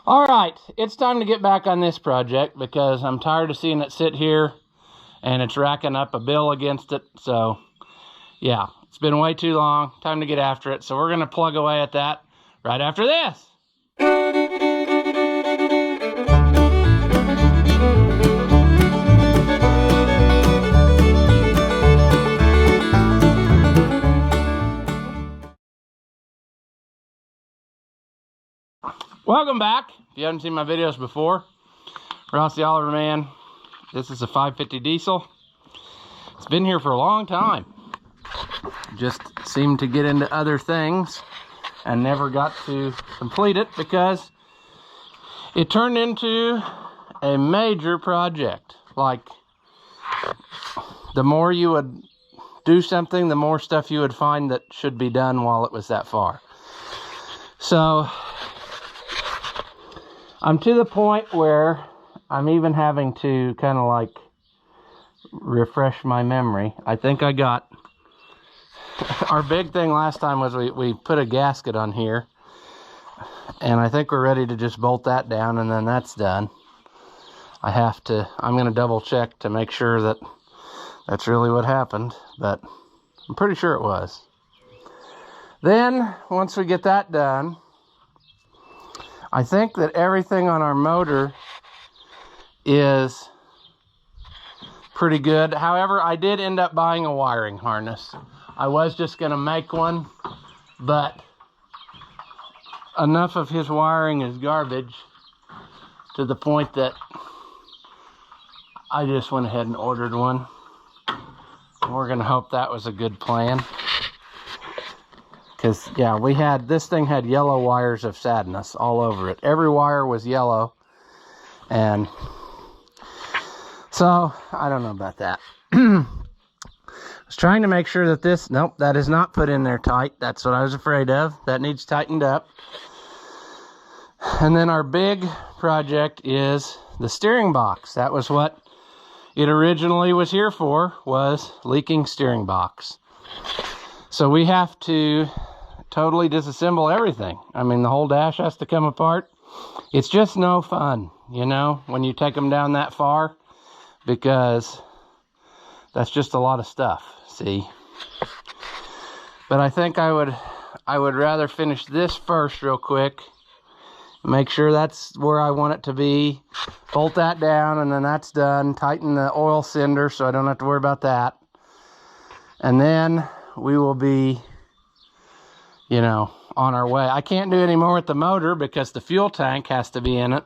All right, it's time to get back on this project because I'm tired of seeing it sit here and it's racking up a bill against it. So yeah, it's been way too long. Time to get after it. So we're going to plug away at that right after this. Welcome back. If you haven't seen my videos before, Ross the Oliver Man. This is a 550 diesel. It's been here for a long time. Just seemed to get into other things and never got to complete it because it turned into a major project. Like, the more you would do something, the more stuff you would find that should be done while it was that far. So I'm to the point where I'm even having to kind of like refresh my memory. I think I got, our big thing last time was we put a gasket on here, and I think we're ready to just bolt that down, and then that's done. I'm going to double check to make sure that that's really what happened, but I'm pretty sure it was. Then once we get that done, I think that everything on our motor is pretty good. However, I did end up buying a wiring harness. I was just going to make one, but enough of his wiring is garbage to the point that I just went ahead and ordered one. We're going to hope that was a good plan. Because, yeah, this thing had yellow wires of sadness all over it. Every wire was yellow. And so, I don't know about that. I was trying to make sure that this, nope, that is not put in there tight. That's what I was afraid of. That needs tightened up. And then our big project is the steering box. That was what it originally was here for, was leaking steering box. So we have to totally disassemble everything. I mean, the whole dash has to come apart. It's just no fun, you know, when you take them down that far, because that's just a lot of stuff, see? But I think I would rather finish this first real quick, make sure that's where I want it to be, bolt that down, and then that's done. Tighten the oil cylinder so I don't have to worry about that. And then we will be, you know, on our way. I can't do any more with the motor because the fuel tank has to be in it,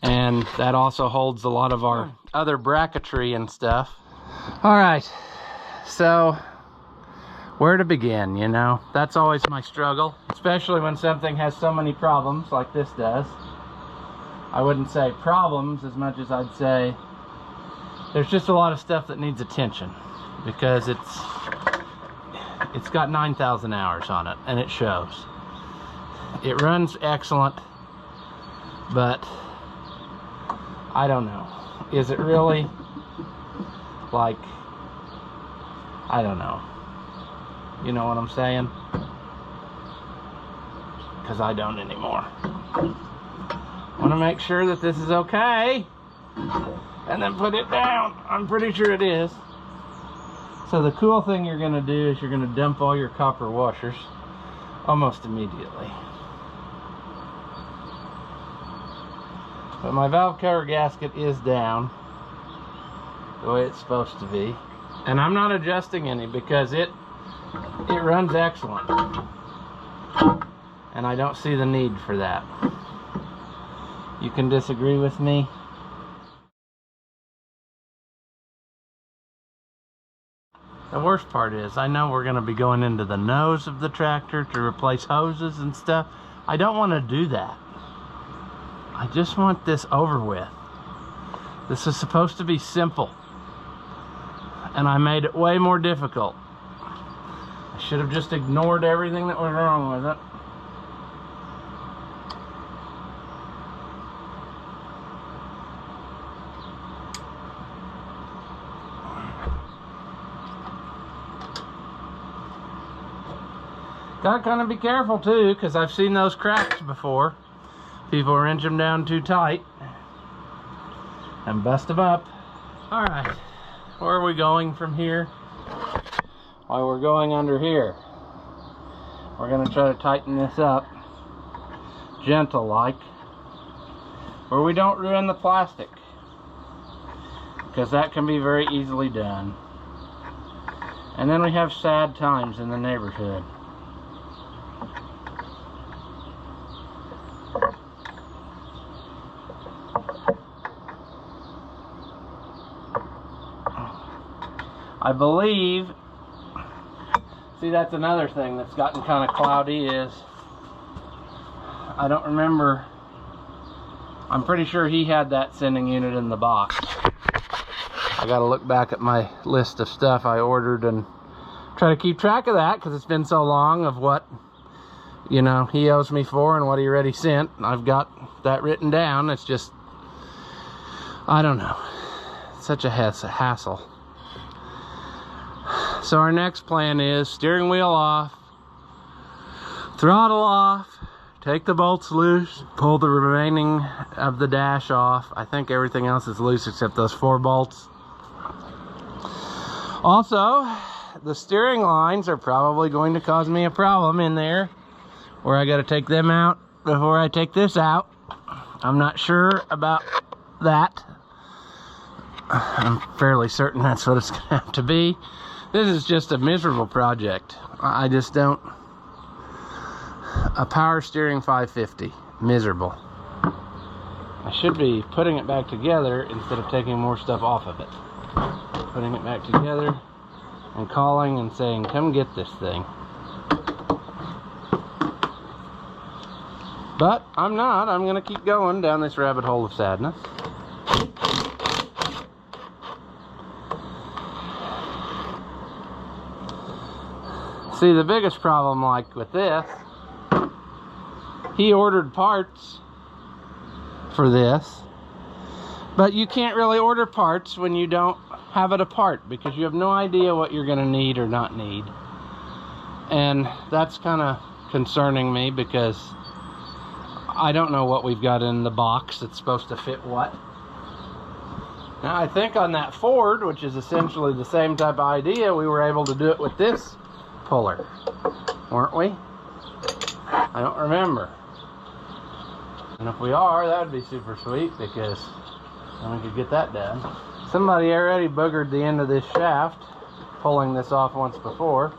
and that also holds a lot of our other bracketry and stuff. All right, so where to begin, you know? That's always my struggle, especially when something has so many problems like this does. I wouldn't say problems as much as I'd say there's just a lot of stuff that needs attention, because it's got 9,000 hours on it, and it shows. It runs excellent, but I don't know. Is it really, like, I don't know. You know what I'm saying? Because I don't anymore. Want to make sure that this is okay, and then put it down. I'm pretty sure it is. So the cool thing you're going to do is you're going to dump all your copper washers almost immediately. But my valve cover gasket is down the way it's supposed to be. And I'm not adjusting any because it runs excellent. And I don't see the need for that. You can disagree with me. The worst part is, I know we're going to be going into the nose of the tractor to replace hoses and stuff. I don't want to do that. I just want this over with. This is supposed to be simple, and I made it way more difficult. I should have just ignored everything that was wrong with it. Gotta kind of be careful too, because I've seen those cracks before. People wrench them down too tight and bust them up. All right, where are we going from here? Well, we're going under here. We're gonna try to tighten this up gentle like, where we don't ruin the plastic, because that can be very easily done. And then we have sad times in the neighborhood. I believe, see, that's another thing that's gotten kind of cloudy, is I don't remember, I'm pretty sure he had that sending unit in the box. I gotta look back at my list of stuff I ordered and try to keep track of that, because it's been so long of what, you know, he owes me for and what he already sent. I've got that written down. It's just, I don't know, it's such a hassle. So our next plan is steering wheel off, throttle off, take the bolts loose, pull the remaining of the dash off. I think everything else is loose except those 4 bolts. Also, the steering lines are probably going to cause me a problem in there, where I got to take them out before I take this out. I'm not sure about that. I'm fairly certain that's what it's going to have to be. This is just a miserable project. I just don't... A power steering 550. Miserable. I should be putting it back together instead of taking more stuff off of it. Putting it back together and calling and saying, come get this thing. But I'm not. I'm going to keep going down this rabbit hole of sadness. See, the biggest problem, like with this, he ordered parts for this, but you can't really order parts when you don't have it apart, because you have no idea what you're going to need or not need. And that's kind of concerning me, because I don't know what we've got in the box that's supposed to fit what. Now, I think on that Ford, which is essentially the same type of idea, we were able to do it with this puller, weren't we? I don't remember. And if we are, that would be super sweet, because then we could get that done. Somebody already boogered the end of this shaft, pulling this off once before.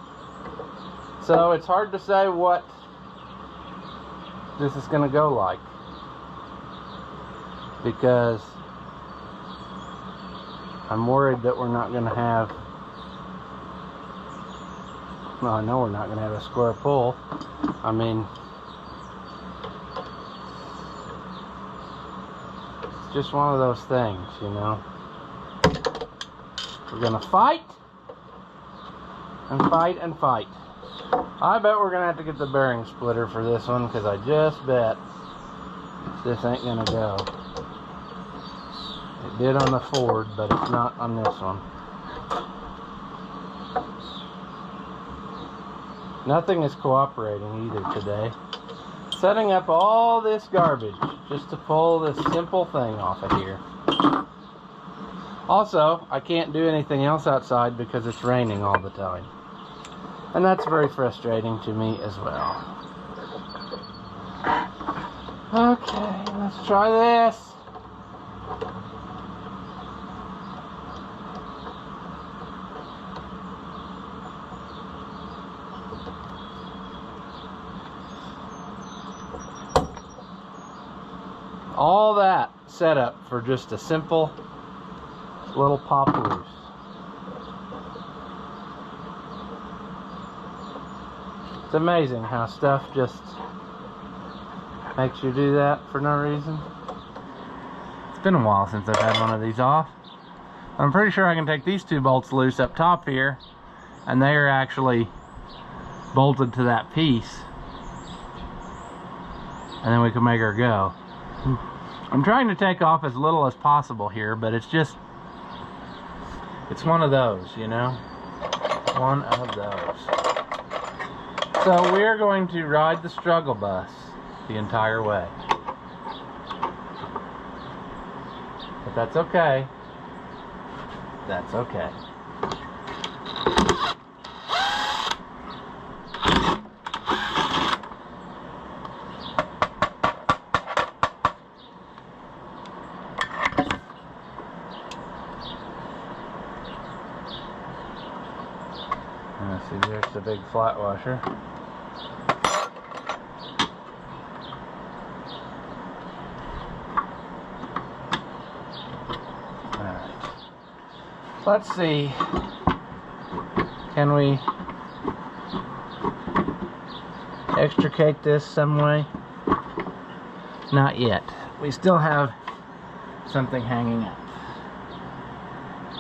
So it's hard to say what this is going to go like, because I'm worried that we're not going to have, well, I know we're not going to have a square pull. I mean, it's just one of those things, you know. We're going to fight and fight and fight. I bet we're going to have to get the bearing splitter for this one, because I just bet this ain't going to go. It did on the Ford, but it's not on this one. Nothing is cooperating either today. Setting up all this garbage just to pull this simple thing off of here. Also, I can't do anything else outside because it's raining all the time. And that's very frustrating to me as well. Okay, let's try this. All that setup for just a simple little pop loose. It's amazing how stuff just makes you do that for no reason. It's been a while since I've had one of these off. I'm pretty sure I can take these 2 bolts loose up top here, and they are actually bolted to that piece, and then we can make her go. I'm trying to take off as little as possible here, but it's just, it's one of those, you know? One of those. So we're going to ride the struggle bus the entire way. But that's okay. That's okay. See, there's the big flat washer. Alright. Let's see. Can we extricate this some way? Not yet. We still have something hanging up.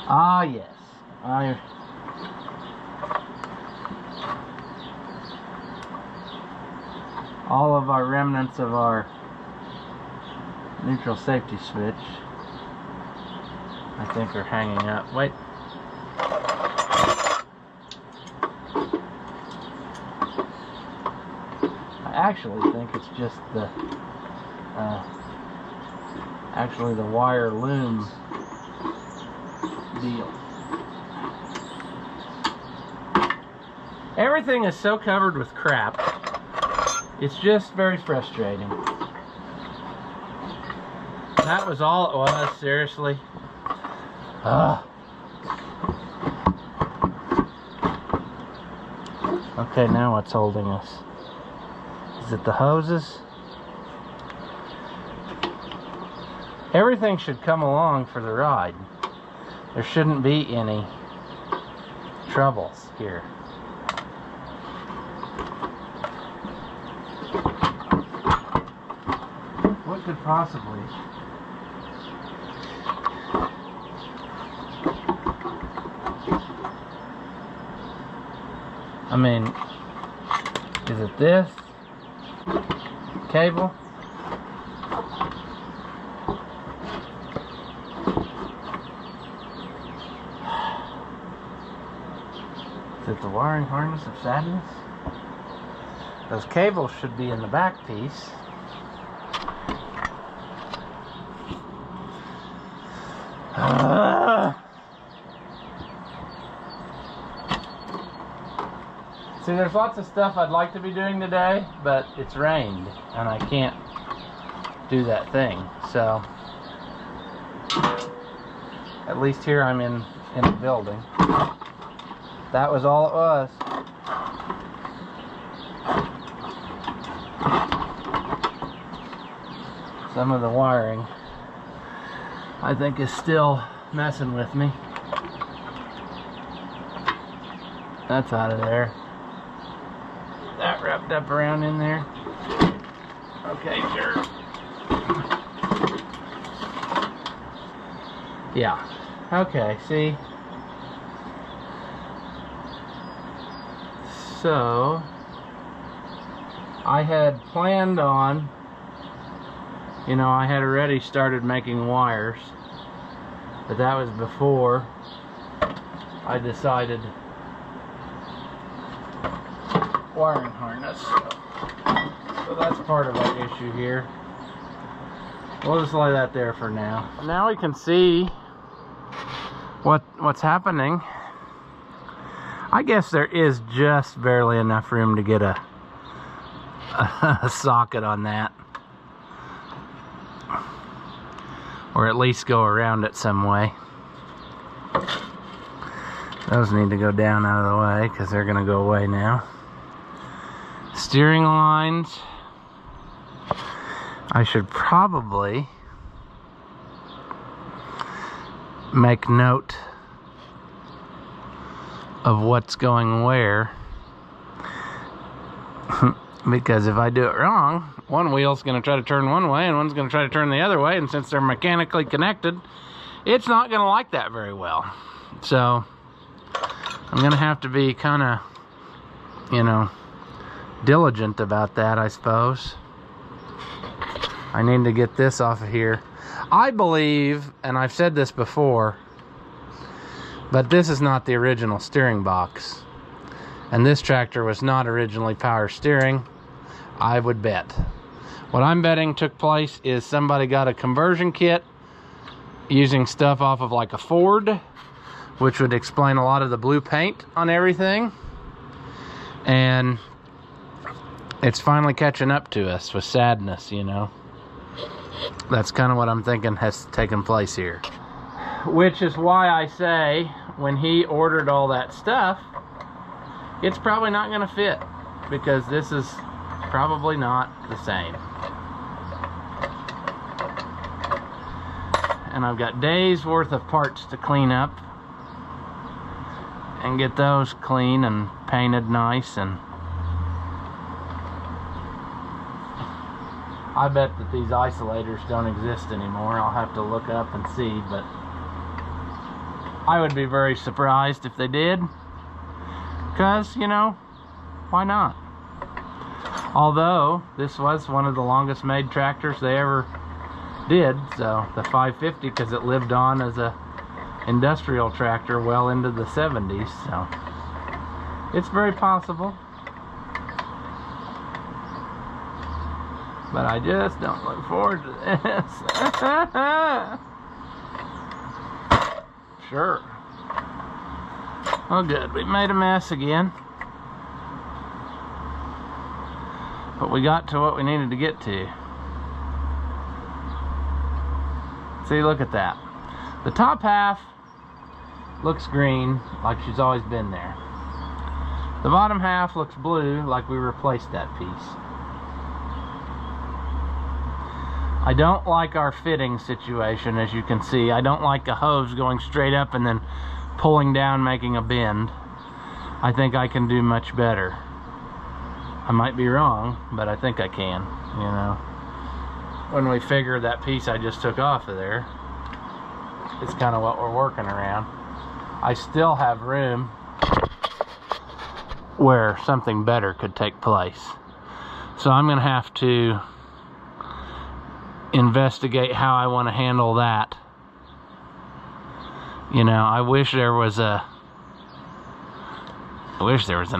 Ah, yes. All of our remnants of our neutral safety switch, I think, are hanging up. Wait. I actually think it's just the wire loom deal. Everything is so covered with crap. It's just very frustrating. That was all it was, seriously. Ugh. Okay, now what's holding us? Is it the hoses? Everything should come along for the ride. There shouldn't be any troubles here. What could possibly? I mean, is it this cable? Is it the wiring harness of sadness? Those cables should be in the back piece. See, there's lots of stuff I'd like to be doing today, but it's rained and I can't do that thing. So at least here I'm in a building. That was all it was. Some of the wiring, I think, is still messing with me. That's out of there. That wrapped up around in there. Okay, sure. Yeah. Okay, see? So, I had planned on, you know, I had already started making wires, but that was before I decided wiring harness. So that's part of our issue here. We'll just lay that there for now. Now we can see what's happening. I guess there is just barely enough room to get a socket on that, or at least go around it some way. Those need to go down out of the way because they're going to go away now. Steering lines, I should probably make note of what's going where, because if I do it wrong, one wheel's going to try to turn one way and one's going to try to turn the other way, and since they're mechanically connected, it's not going to like that very well. So I'm going to have to be kind of, you know, diligent about that, I suppose. I need to get this off of here. I believe, and I've said this before, but this is not the original steering box, and this tractor was not originally power steering, I would bet. What I'm betting took place is somebody got a conversion kit using stuff off of like a Ford, which would explain a lot of the blue paint on everything. And it's finally catching up to us with sadness, you know. That's kind of what I'm thinking has taken place here. Which is why I say, when he ordered all that stuff, it's probably not going to fit, because this is probably not the same. And I've got days worth of parts to clean up and get those clean and painted nice. And I bet that these isolators don't exist anymore. I'll have to look up and see, but I would be very surprised if they did, because, you know, why not? Although this was one of the longest made tractors they ever did, so the 550, because it lived on as a industrial tractor well into the 70s, so it's very possible. But I just don't look forward to this. Sure. Oh good, we made a mess again. But we got to what we needed to get to. See, look at that. The top half looks green, like she's always been there. The bottom half looks blue, like we replaced that piece. I don't like our fitting situation, as you can see. I don't like a hose going straight up and then pulling down, making a bend. I think I can do much better. I might be wrong, but I think I can, you know. When we figure that piece I just took off of there, it's kind of what we're working around. I still have room where something better could take place. So I'm going to have to investigate how I want to handle that. You know, I wish there was an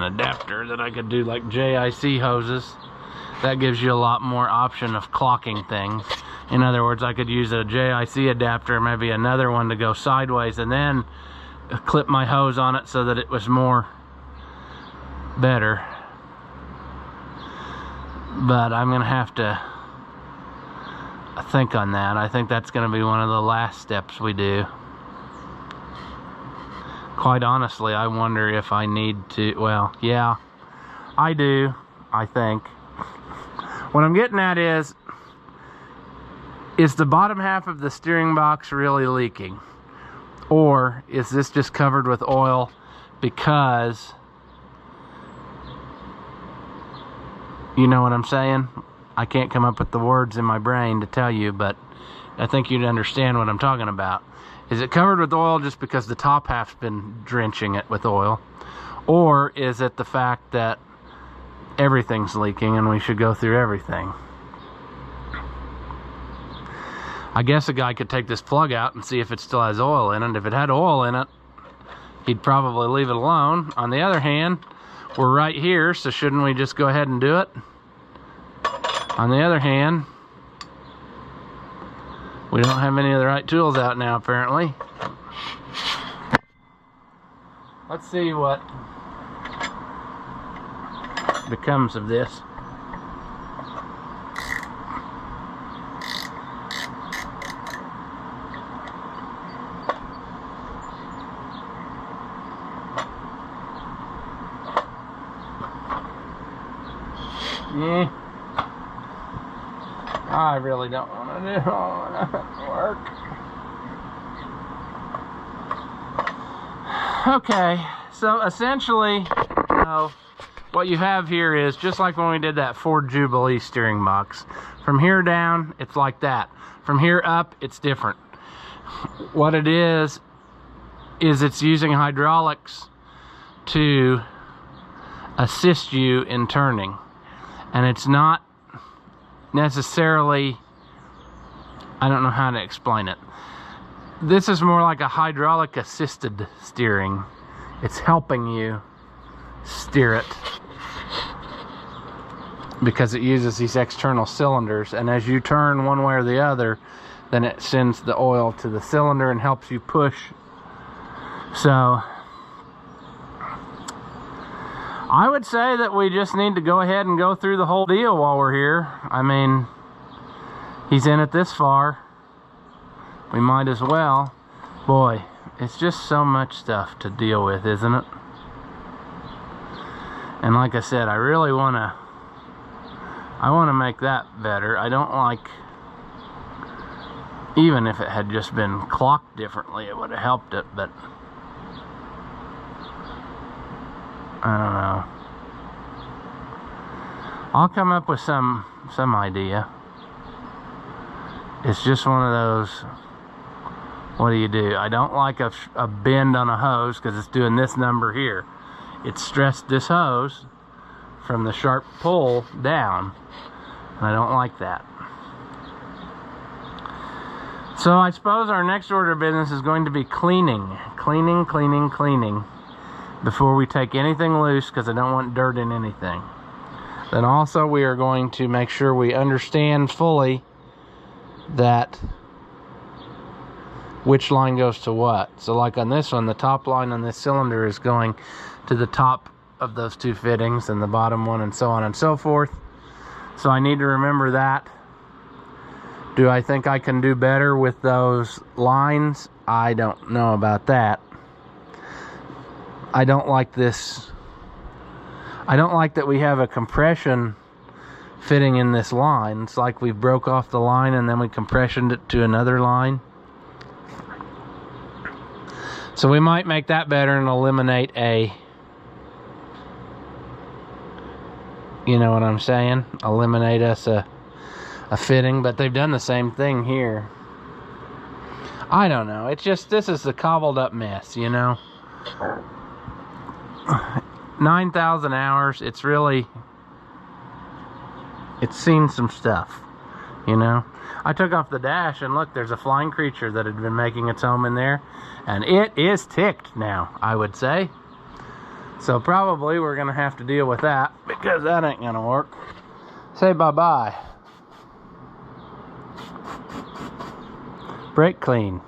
adapter that I could do like JIC hoses. That gives you a lot more option of clocking things. In other words, I could use a JIC adapter, maybe another one to go sideways, and then clip my hose on it so that it was more better. But I'm gonna have to think on that. I think that's gonna be one of the last steps we do. Quite honestly, I wonder if I need to, well, yeah, I do, I think. What I'm getting at is the bottom half of the steering box really leaking? Or is this just covered with oil because, you know what I'm saying? I can't come up with the words in my brain to tell you, but I think you'd understand what I'm talking about. Is it covered with oil just because the top half's been drenching it with oil? Or is it the fact that everything's leaking and we should go through everything? I guess a guy could take this plug out and see if it still has oil in it. If it had oil in it, he'd probably leave it alone. On the other hand, we're right here, so shouldn't we just go ahead and do it? On the other hand, we don't have any of the right tools out now, apparently. Let's see what becomes of this. I really don't want to do all that work. Okay, so essentially, what you have here is just like when we did that Ford Jubilee steering box. From here down, it's like that. From here up, it's different. What it is it's using hydraulics to assist you in turning. And it's not necessarily, I don't know how to explain it. This is more like a hydraulic assisted steering. It's helping you steer it because it uses these external cylinders, and as you turn one way or the other, then it sends the oil to the cylinder and helps you push. So I would say that we just need to go ahead and go through the whole deal while we're here. I mean, he's in it this far. We might as well. Boy, it's just so much stuff to deal with, isn't it? And like I said, I really want to make that better. I don't like, even if it had just been clocked differently, it would have helped it, but I don't know. I'll come up with some idea. It's just one of those, what do you do? I don't like a bend on a hose because it's doing this number here. It's stressed this hose from the sharp pull down, and I don't like that. So I suppose our next order of business is going to be cleaning before we take anything loose, because I don't want dirt in anything. Then also we are going to make sure we understand fully that which line goes to what. So like on this one, the top line on this cylinder is going to the top of those two fittings, and the bottom one, and so on and so forth. So I need to remember that. Do I think I can do better with those lines? I don't know about that. I don't like this. I don't like that we have a compression fitting in this line. It's like we broke off the line and then we compressioned it to another line. So we might make that better and eliminate a, you know what I'm saying? Eliminate us a fitting, but they've done the same thing here. I don't know. It's just, this is a cobbled up mess, you know? 9,000 hours. It's really, it's seen some stuff, you know? I took off the dash and look, there's a flying creature that had been making its home in there, and it is ticked now, I would say. So probably we're gonna have to deal with that, because that ain't gonna work. Say bye-bye. Brake clean.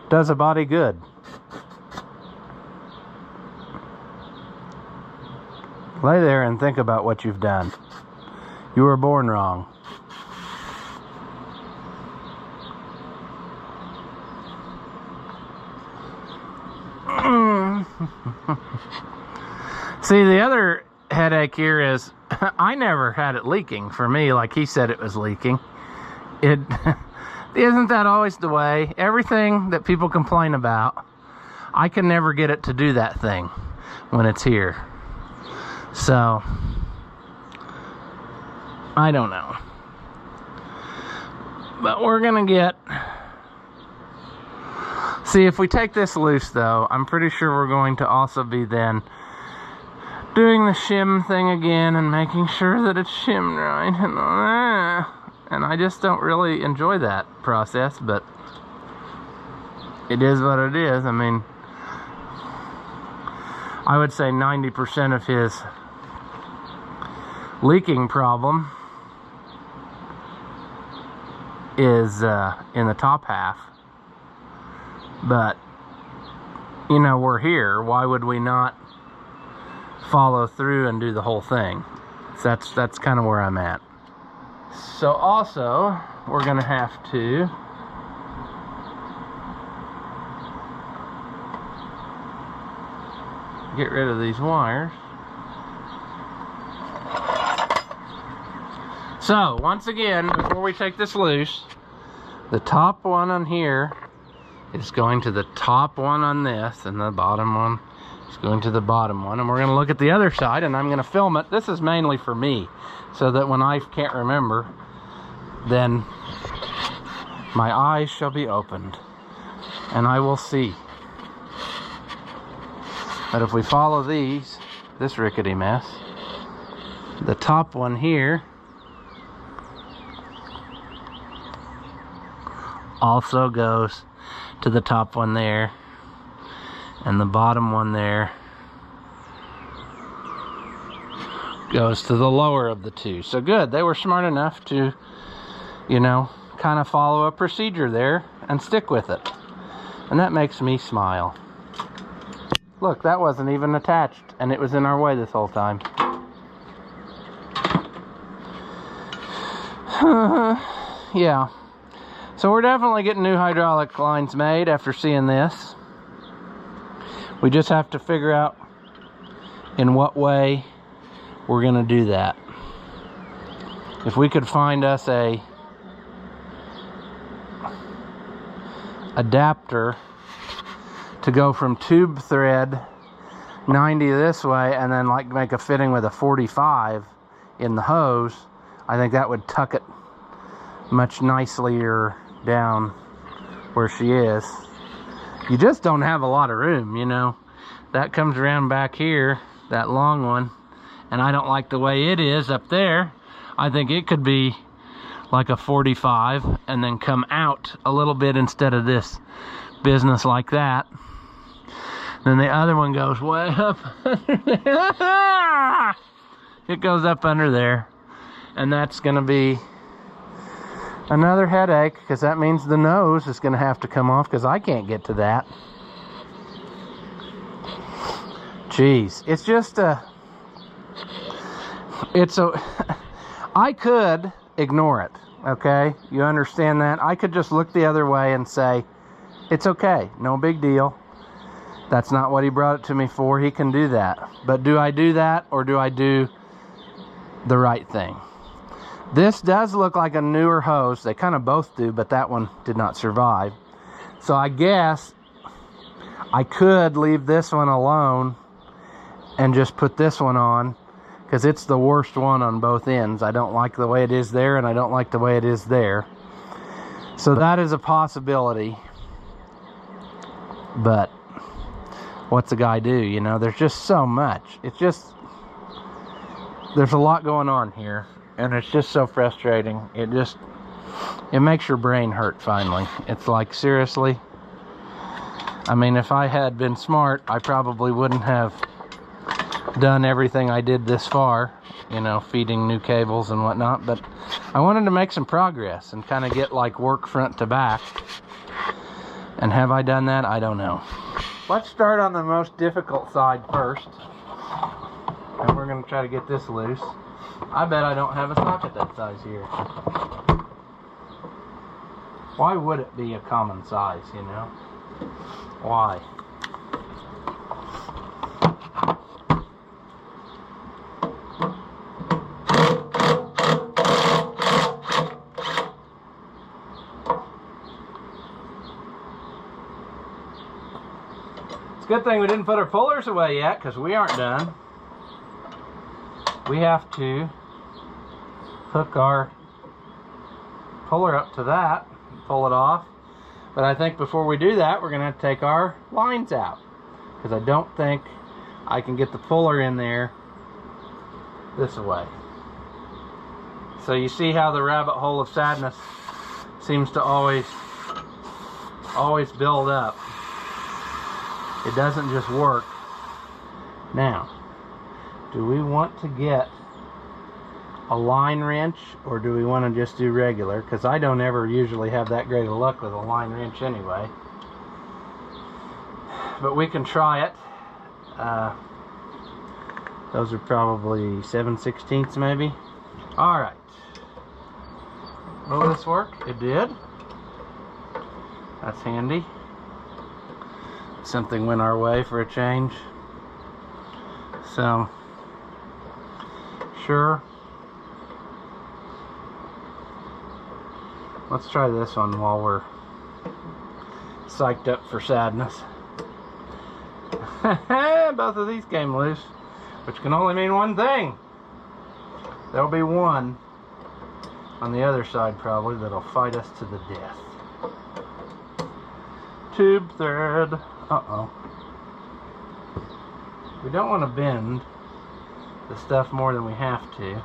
Does a body good. Lay there and think about what you've done. You were born wrong. See, the other headache here is I never had it leaking for me like he said it was leaking. It isn't that always the way? Everything that people complain about, I can never get it to do that thing when it's here. So I don't know. But we're gonna get, see, if we take this loose though, I'm pretty sure we're going to also be then doing the shim thing again and making sure that it's shimmed right and all that. And I just don't really enjoy that process, but it is what it is. I mean, I would say 90% of his leaking problem is in the top half. But, you know, we're here. Why would we not follow through and do the whole thing? So that's kind of where I'm at. So also, we're gonna have to get rid of these wires. So, once again, before we take this loose, the top one on here is going to the top one on this, and the bottom one is going to the bottom one. And we're gonna look at the other side, and I'm gonna film it. This is mainly for me, so that when I can't remember, then my eyes shall be opened, and I will see. But if we follow this rickety mess, the top one here also goes to the top one there, and the bottom one there goes to the lower of the two. So good, they were smart enough to, you know, kind of follow a procedure there and stick with it. And that makes me smile. Look, that wasn't even attached, and it was in our way this whole time. Yeah. So we're definitely getting new hydraulic lines made after seeing this. We just have to figure out in what way we're going to do that. If we could find us a adapter to go from tube thread 90 this way and then like make a fitting with a 45 in the hose, I think that would tuck it much nicelier down where she is. You just don't have a lot of room, you know. That comes around back here, that long one, and I don't like the way it is up there. I think it could be like a 45 and then come out a little bit instead of this business like that. Then the other one goes way up under there. It goes up under there, and that's gonna be another headache, because that means the nose is gonna have to come off, because I can't get to that. Jeez, it's just I could ignore it, okay? You understand that? I could just look the other way and say, it's okay, no big deal. That's not what he brought it to me for. He can do that. But do I do that, or do I do the right thing? This does look like a newer hose. They kind of both do, but that one did not survive. So I guess I could leave this one alone and just put this one on, because it's the worst one on both ends. I don't like the way it is there, and I don't like the way it is there. So that is a possibility. But what's a guy do, you know? There's just so much. It's just, there's a lot going on here, and it's just so frustrating. It makes your brain hurt finally. It's like, seriously? I mean, if I had been smart, I probably wouldn't have done everything I did this far, you know, feeding new cables and whatnot, but I wanted to make some progress and kind of get like work front to back. And have I done that? I don't know. Let's start on the most difficult side first, and we're going to try to get this loose. I bet I don't have a socket that size here. Why would it be a common size, you know? Why? It's a good thing we didn't put our pullers away yet, because we aren't done. We have to hook our puller up to that and pull it off. But I think before we do that, we're going to have to take our lines out, because I don't think I can get the puller in there this way. So you see how the rabbit hole of sadness seems to always build up. It doesn't just work. Now, do we want to get a line wrench, or do we want to just do regular? Because I don't ever usually have that great of luck with a line wrench anyway. But we can try it. Those are probably 7/16 maybe. Alright. Will this work? It did. That's handy. Something went our way for a change. So, sure. Let's try this one while we're psyched up for sadness. Both of these came loose, which can only mean one thing. There'll be one on the other side probably that'll fight us to the death. Tube thread. Uh-oh. We don't want to bend the stuff more than we have to.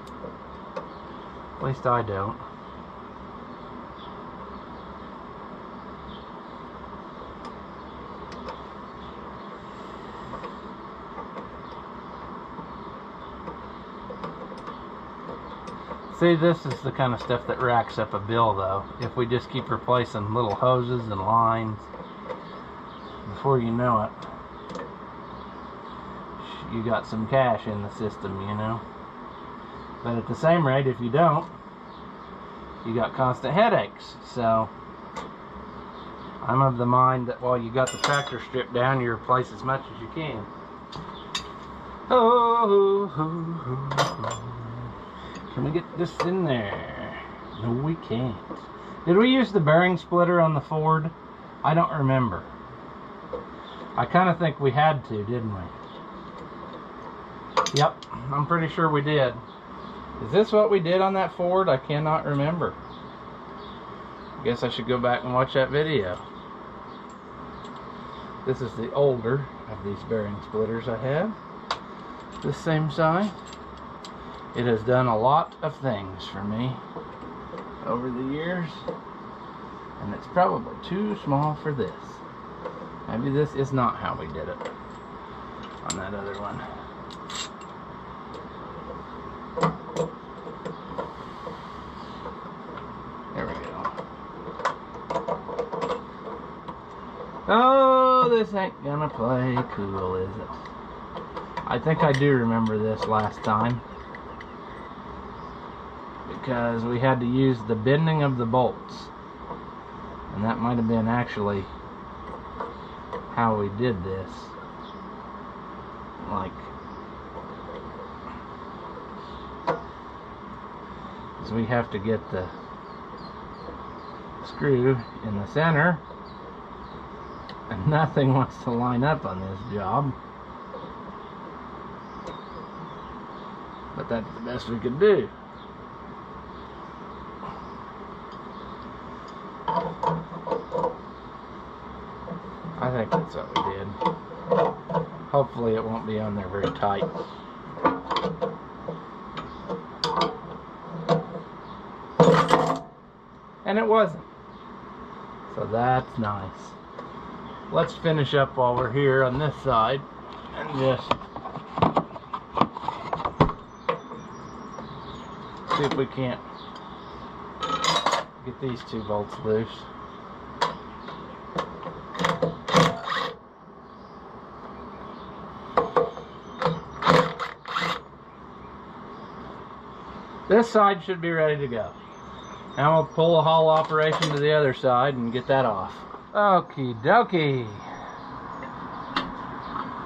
At least I don't. See, this is the kind of stuff that racks up a bill, though. If we just keep replacing little hoses and lines, before you know it, you got some cash in the system, you know. But at the same rate, if you don't, you got constant headaches. So I'm of the mind that while you got the tractor stripped down, you replace as much as you can. Oh, can we get this in there? No, we can't. Did we use the bearing splitter on the Ford? I don't remember. I kind of think we had to, didn't we? Yep, I'm pretty sure we did. Is this what we did on that Ford? I cannot remember. I guess I should go back and watch that video. This is the older of these bearing splitters I have. This same size. It has done a lot of things for me over the years, and it's probably too small for this. Maybe this is not how we did it on that other one. There we go. Oh, this ain't gonna play cool, is it? I think I do remember this last time, because we had to use the bending of the bolts, and that might have been actually how we did this. Like, because we have to get the screw in the center, and nothing wants to line up on this job. But that's the best we could do. I think that's what we did. Hopefully it won't be on there very tight. And it wasn't. So that's nice. Let's finish up while we're here on this side and just see if we can't get these two bolts loose. This side should be ready to go. Now we'll pull a haul operation to the other side and get that off. Okie dokie.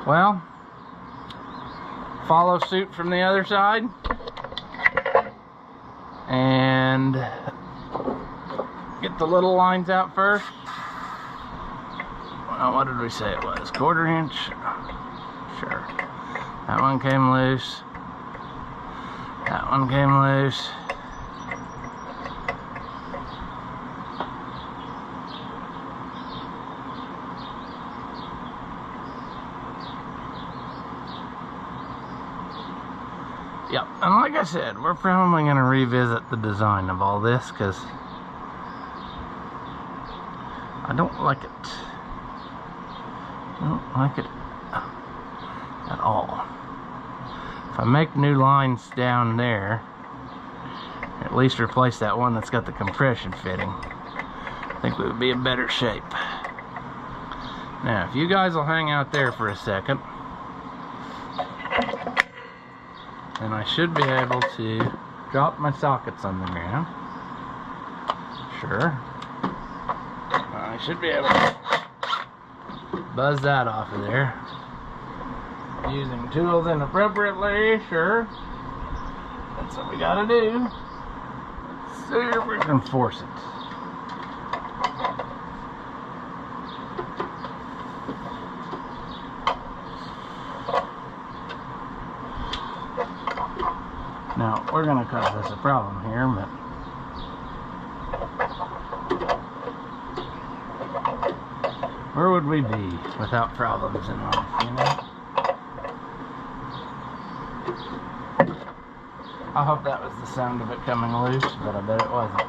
Well, follow suit from the other side. And get the little lines out first. Well, what did we say it was? 1/4 inch? Sure. That one came loose. That one came loose. Yep, and like I said, we're probably going to revisit the design of all this, because I don't like it. I don't like it at all. If I make new lines down there, at least replace that one that's got the compression fitting, I think we would be in better shape. Now, if you guys will hang out there for a second, and I should be able to drop my sockets on the ground. Sure. I should be able to buzz that off of there. Using tools inappropriately, sure. That's what we gotta do. Let's see if we can force it. Now, we're going to cause us a problem here, but where would we be without problems in life, you know? I hope that was the sound of it coming loose, but I bet it wasn't.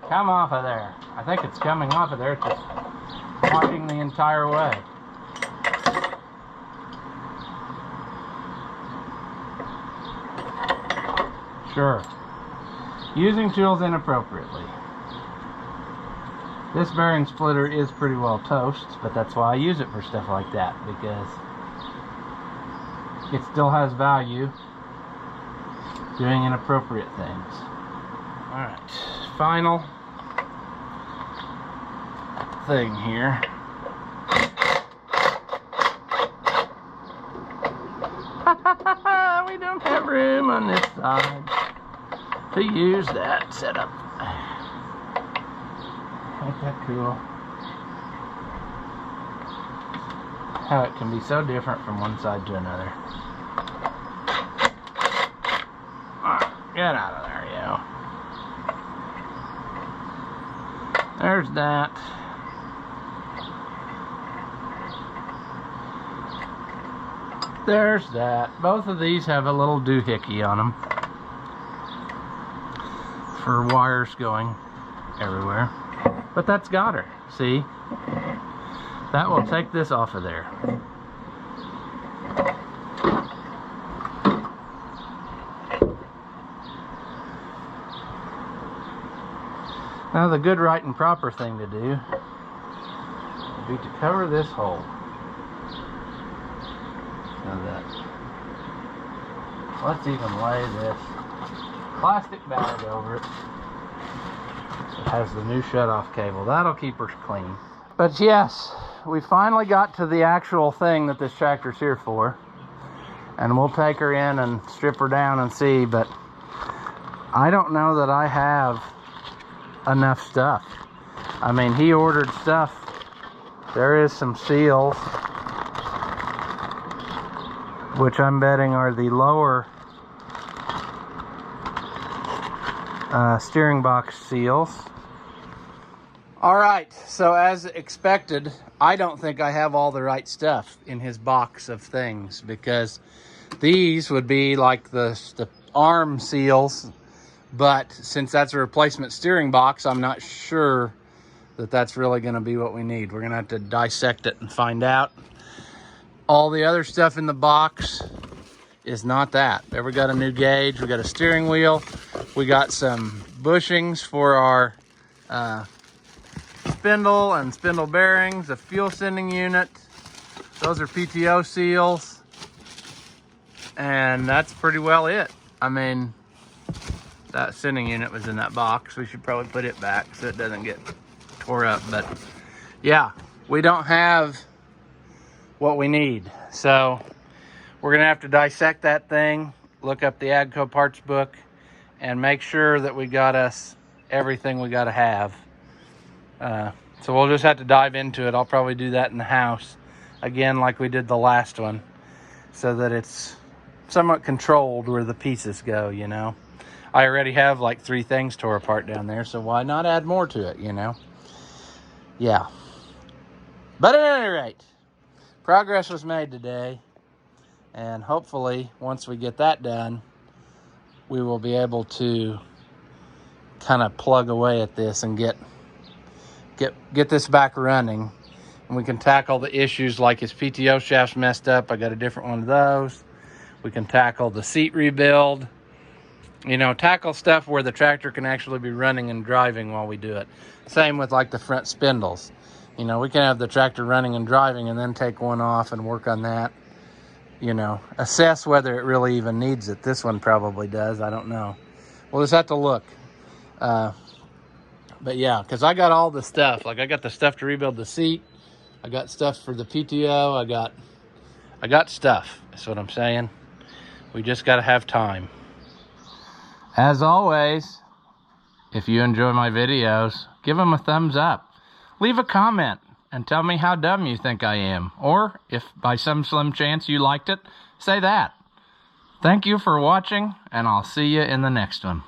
Come off of there. I think it's coming off of there. It's just walking the entire way. Sure. Using tools inappropriately. This bearing splitter is pretty well toast, but that's why I use it for stuff like that, because it still has value doing inappropriate things. Alright, final thing here. We don't have room on this side to use that setup. Ain't that cool? How it can be so different from one side to another. Alright, get out of there, yo. There's that. There's that. Both of these have a little doohickey on them for wires going everywhere. But that's got her. See? That will take this off of there. Now the good, right, and proper thing to do would be to cover this hole. Now that. Let's even lay this plastic bag over it. It has the new shut-off cable. That'll keep her clean. But yes, we finally got to the actual thing that this tractor's here for. And we'll take her in and strip her down and see, but I don't know that I have enough stuff. I mean, he ordered stuff. There is some seals, which I'm betting are the lower steering box seals. Alright, so as expected, I don't think I have all the right stuff in his box of things, because these would be like the arm seals, but since that's a replacement steering box, I'm not sure that that's really going to be what we need. We're going to have to dissect it and find out. All the other stuff in the box is not that. There we got a new gauge, we got a steering wheel, we got some bushings for our spindle and spindle bearings, a fuel sending unit. Those are PTO seals. And that's pretty well it. I mean, that sending unit was in that box. We should probably put it back so it doesn't get tore up. But yeah, we don't have what we need. So we're gonna have to dissect that thing, look up the AGCO parts book, and make sure that we got us everything we gotta have. So we'll just have to dive into it. I'll probably do that in the house again like we did the last one, so that it's somewhat controlled where the pieces go, you know. I already have like 3 things tore apart down there, so why not add more to it, you know? Yeah. But at any rate, progress was made today, and hopefully once we get that done, we will be able to kind of plug away at this and get this back running, and we can tackle the issues like his PTO shaft's messed up. I got a different one of those. We can tackle the seat rebuild, you know, tackle stuff where the tractor can actually be running and driving while we do it. Same with like the front spindles. You know, we can have the tractor running and driving and then take one off and work on that. You know, assess whether it really even needs it. This one probably does. I don't know. We'll just have to look. But yeah, because I got all the stuff. Like I got the stuff to rebuild the seat. I got stuff for the PTO. I got stuff. That's what I'm saying. We just got to have time. As always, if you enjoy my videos, give them a thumbs up. Leave a comment and tell me how dumb you think I am. Or if by some slim chance you liked it, say that. Thank you for watching, and I'll see you in the next one.